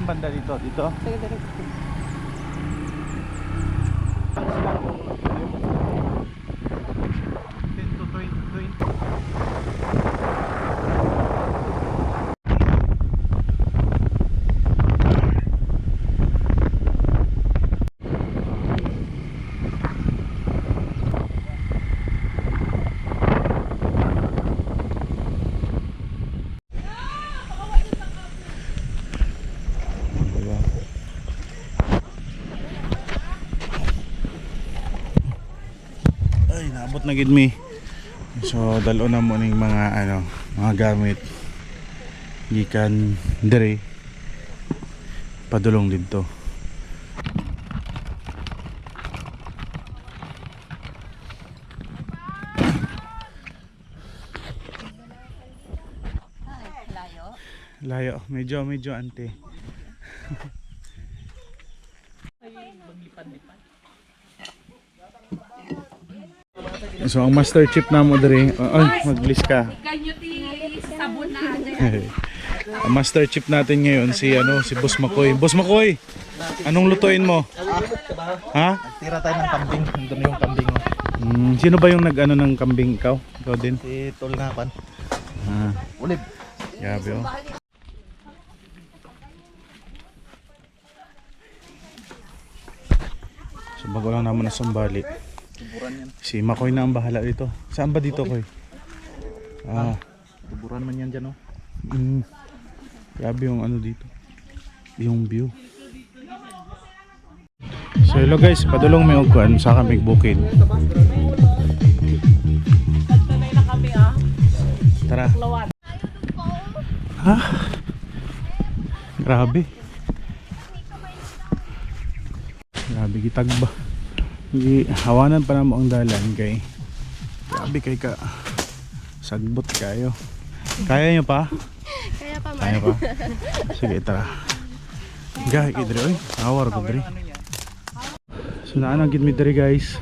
banda dito? Dito? Sige, dire. 10 to 20. Ay, naabot na gid mi. So dalo na mo ning mga mga gamit gikan dire padulong didto. Layo, medyo ante. So ang master chef na mo dire, mag-list ka. Sabon na. Ang master chef natin ngayon si Boss Makoy. Boss Makoy, anong lutuin mo? Ha? Tira tayo ng kambing. Nandun yung kambing mo. Sino ba yung nag-ano ng kambing? Ikaw? Ikaw din? Si Tol nga pan. Ulib. Grabe oh. So bago lang naman na sumbali. Si Makoy na ang bahala dito. Saan ba dito, Koy? Tuburan man yan dyan, oh. Grabe yung dito. Yung view. So hello guys, padulong may ugkuan sa kamig bukid. Tara. Ha? Grabe. Grabe gitagba. Hawanan pa na mo ang dalan kay. Grabe kay ka. Sagbot kayo. Kaya nyo pa? Kaya pa man. Kaya pa? Sige, tara. Gahi kay diri, oy. Awar ko diri. So naanang gid mi diri guys.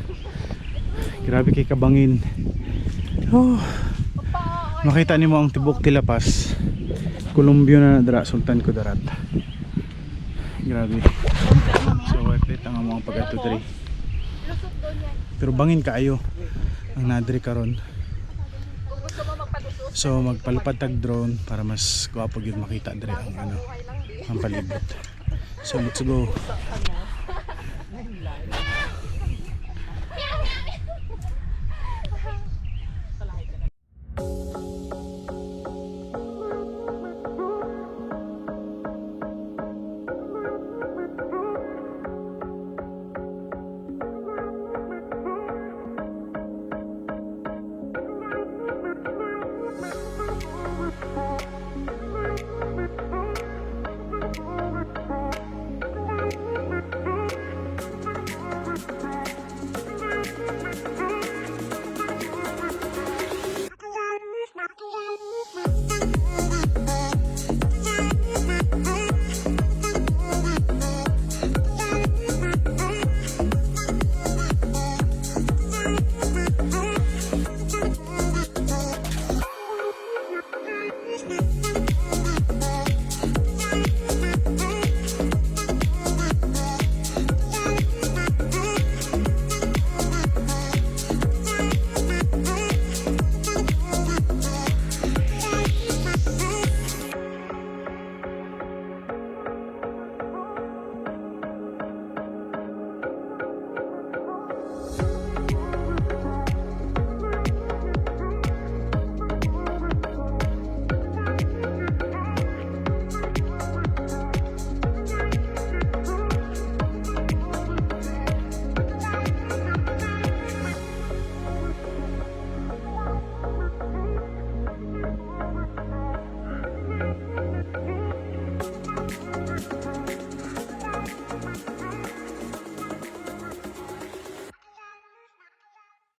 Grabe kay kabangin. Oh. Makita nimo ang tibok tilapas. Columbio na dara, Sultan Kudarat. Grabe. So worth it ang mga pag-ato diri. Pero bangin kaayo ang nadiri karon. So magpalupad tag drone para mas gwapo gyud makita diri ang palibot. So let's go.